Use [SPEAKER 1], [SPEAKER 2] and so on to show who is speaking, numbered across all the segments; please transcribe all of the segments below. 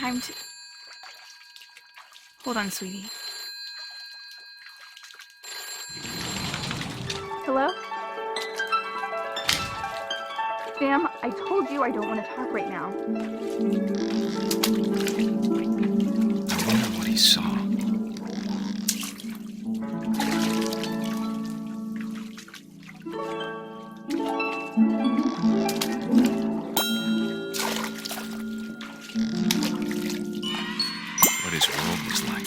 [SPEAKER 1] time to... Hold on, sweetie.
[SPEAKER 2] Hello? Sam, I told you I don't want to talk right now.
[SPEAKER 3] I wonder what he saw. What his world was like.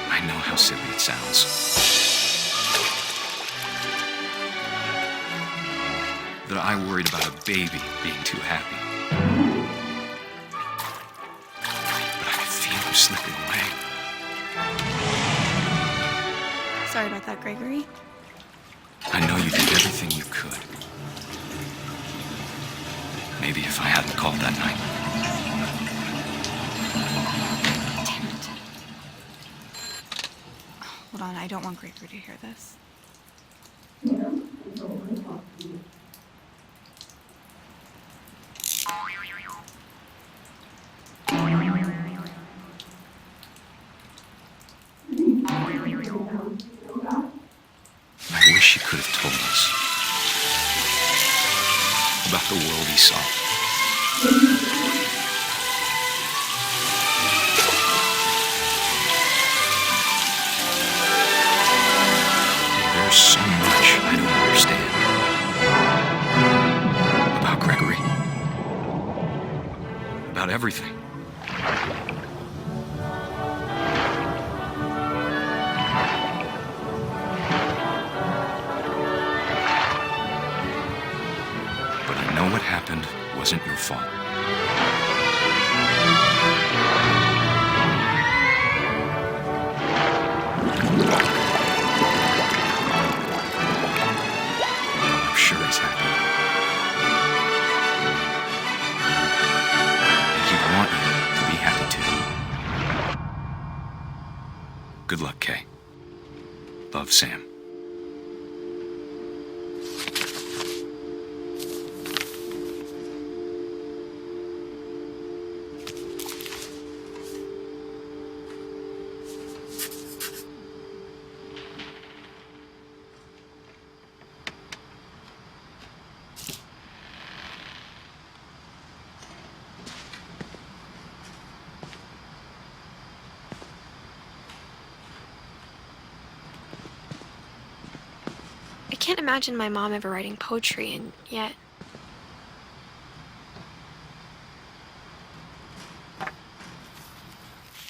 [SPEAKER 3] I know how silly it sounds. That I worried about a baby being too happy. But I could feel him slipping away.
[SPEAKER 1] Sorry about that, Gregory.
[SPEAKER 3] I know you did everything you could. Maybe if I hadn't called that night.
[SPEAKER 1] Damn it. Hold on, I don't want Gregory to hear this.
[SPEAKER 3] I wish he could have told us about the world he saw. There's so much I don't understand about Gregory, about everything. But I know what happened wasn't your fault. love, Sam.
[SPEAKER 1] I can't imagine my mom ever writing poetry, and yet...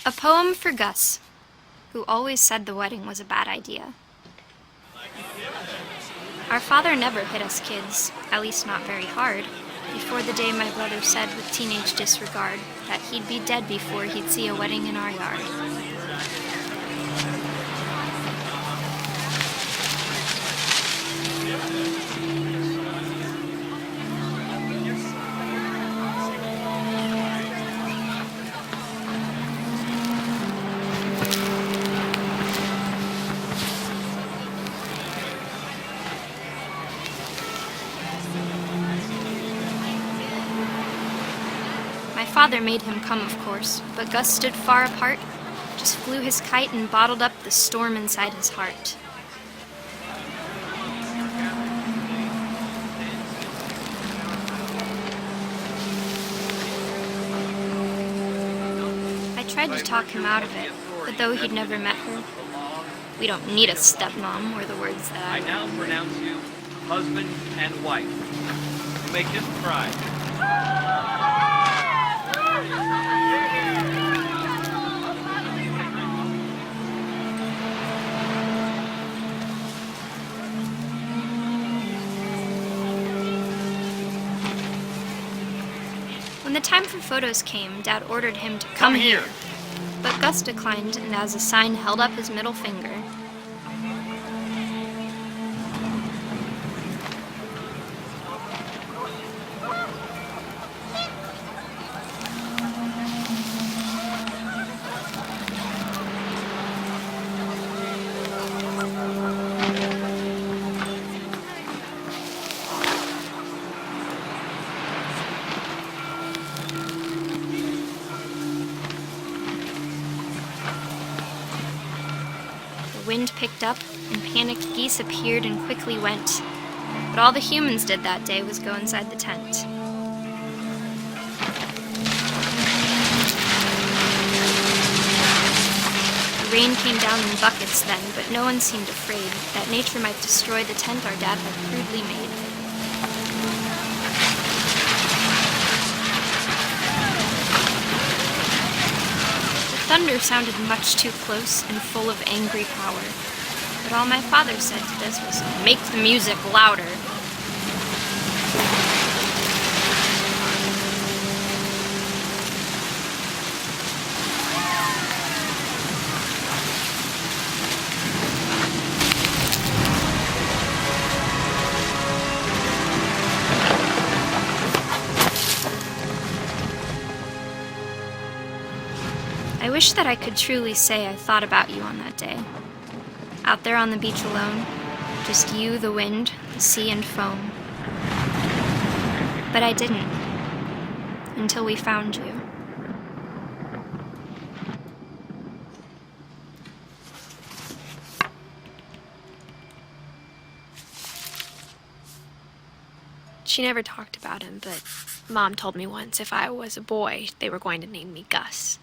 [SPEAKER 4] A poem for Gus, who always said the wedding was a bad idea. Our father never hit us kids, at least not very hard, before the day my brother said with teenage disregard that he'd be dead before he'd see a wedding in our yard. My father made him come, of course, but Gus stood far apart, just flew his kite and bottled up the storm inside his heart. I tried to talk him out of it, but though he'd never met her, "We don't need a stepmom," were the words that
[SPEAKER 5] I now pronounce you husband and wife. You may kiss the bride.
[SPEAKER 4] When the time for photos came, Dad ordered him to come here. But Gus declined and as a sign held up his middle finger. The wind picked up, and panicked geese appeared and quickly went. But all the humans did that day was go inside the tent. The rain came down in buckets then, but no one seemed afraid that nature might destroy the tent our dad had crudely made. Thunder sounded much too close and full of angry power, but all my father said to this was, "Make the music louder." I wish that I could truly say I thought about you on that day. Out there on the beach alone, just you, the wind, the sea, and foam. But I didn't, until we found you.
[SPEAKER 1] She never talked about him, but Mom told me once if I was a boy, they were going to name me Gus.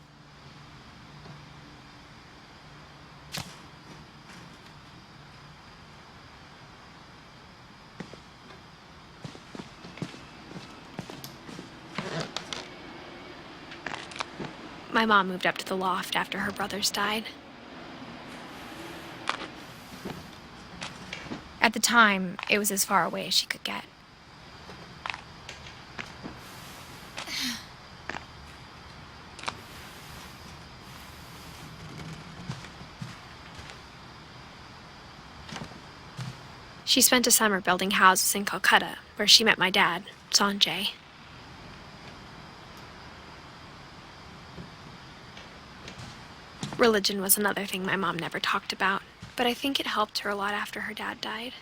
[SPEAKER 1] My mom moved up to the loft after her brothers died. At the time, it was as far away as she could get. She spent a summer building houses in Calcutta, where she met my dad, Sanjay. Religion was another thing my mom never talked about. but I think it helped her a lot after her dad died.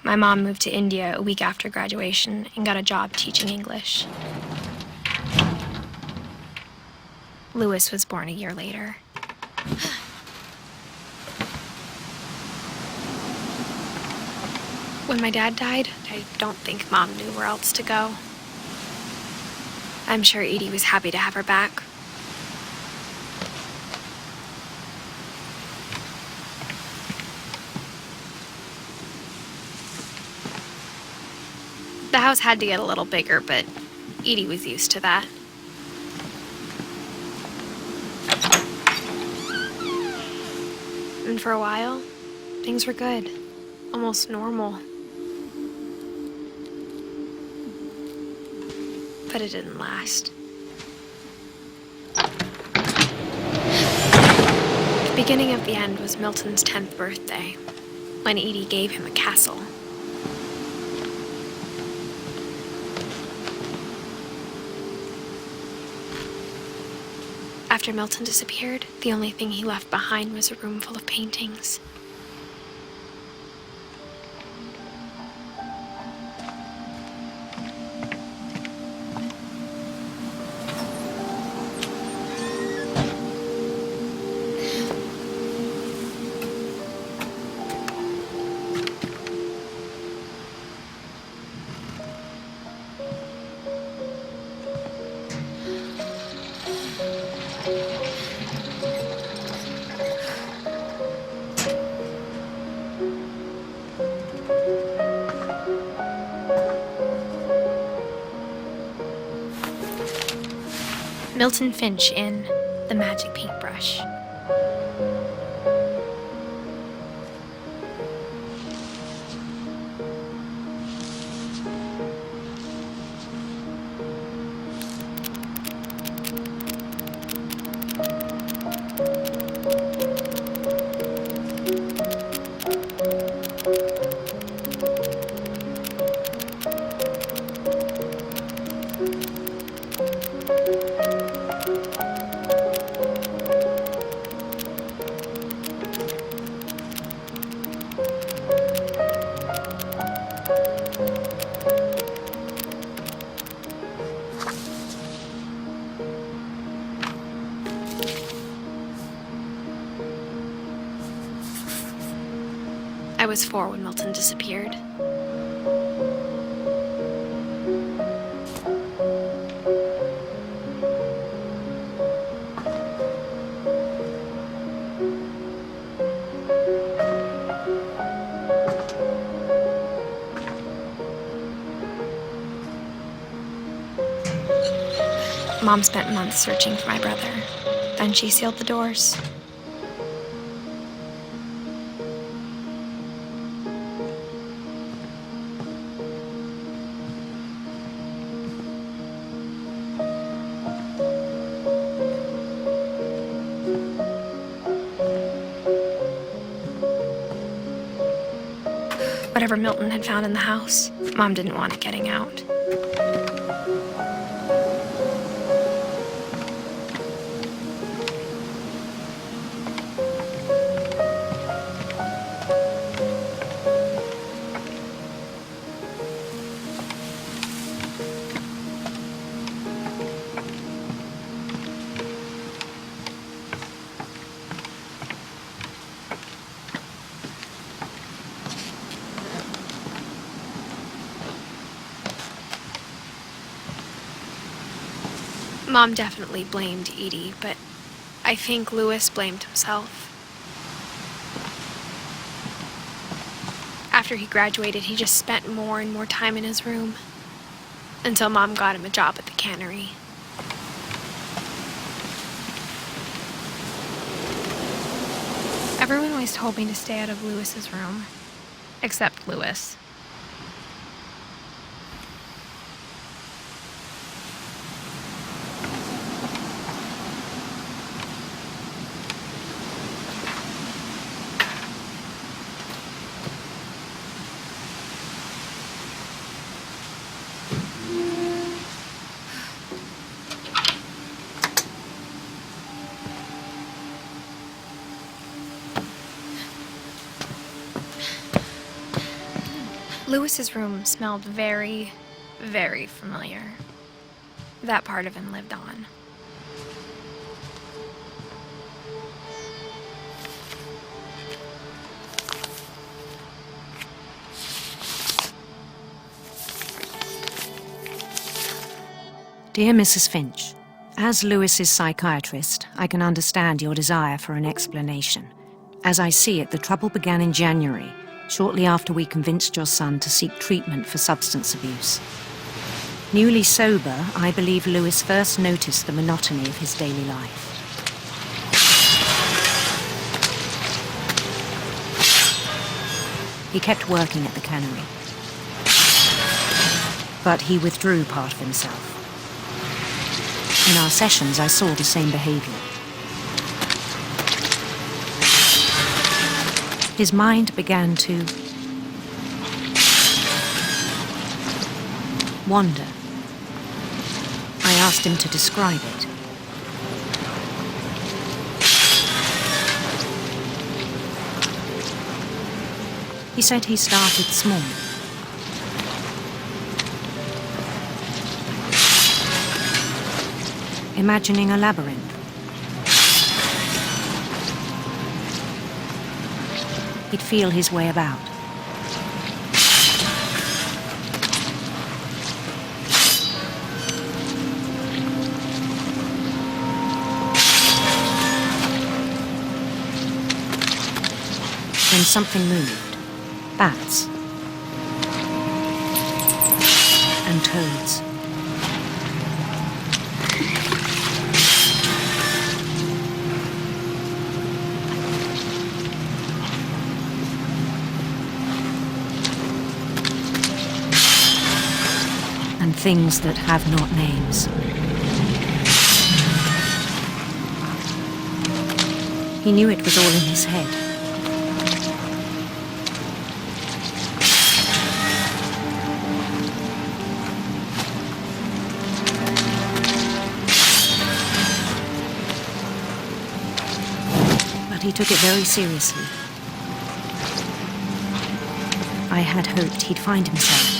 [SPEAKER 1] My mom moved to India a week after graduation and got a job teaching English. Louis was born a year later. When my dad died, I don't think Mom knew where else to go. I'm sure Edie was happy to have her back. The house had to get a little bigger, but Edie was used to that. And for a while, things were good, almost normal. But it didn't last. The beginning of the end was Milton's 10th birthday, when Edie gave him a castle. After Milton disappeared, the only thing he left behind was a room full of paintings. Milton Finch in The Magic Paintbrush. I was 4 when Milton disappeared. Mom spent months searching for my brother. Then she sealed the doors. Whatever Milton had found in the house, Mom didn't want it getting out. Mom definitely blamed Edie, but I think Louis blamed himself. After he graduated, he just spent more and more time in his room, until Mom got him a job at the cannery. Everyone always told me to stay out of Louis's room, except Louis. Lewis's room smelled very, very familiar. That part of him lived on.
[SPEAKER 6] Dear Mrs. Finch, as Lewis's psychiatrist, I can understand your desire for an explanation. As I see it, the trouble began in January, shortly after we convinced your son to seek treatment for substance abuse. Newly sober, I believe Lewis first noticed the monotony of his daily life. He kept working at the cannery, but he withdrew part of himself. In our sessions, I saw the same behavior. His mind began to wander. I asked him to describe it. He said he started small. Imagining a labyrinth. He'd feel his way about. Then something moved. Bats. And toads. And things that have not names. He knew it was all in his head. But he took it very seriously. I had hoped he'd find himself.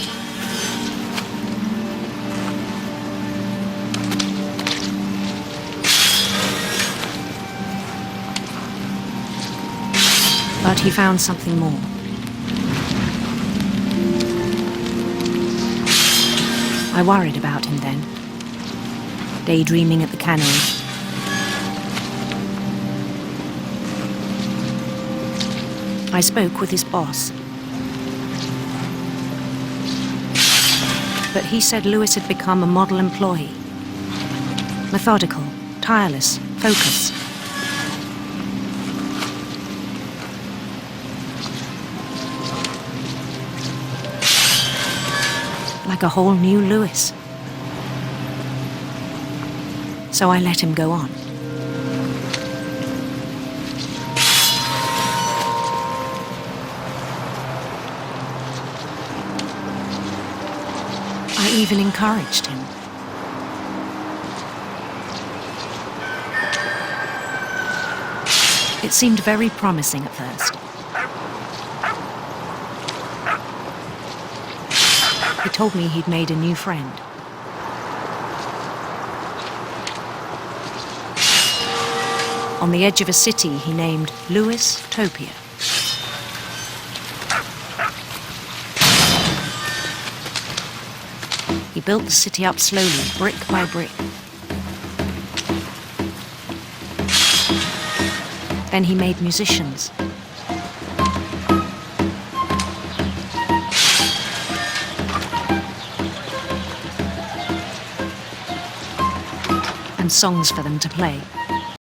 [SPEAKER 6] But he found something more. I worried about him then, daydreaming at the cannery. I spoke with his boss. But he said Lewis had become a model employee. Methodical, tireless, focused. Like a whole new Lewis. So I let him go on. I even encouraged him. It seemed very promising at first. He told me he'd made a new friend. On the edge of a city he named Lewis Topia. He built the city up slowly, brick by brick. Then he made musicians. And songs for them to play.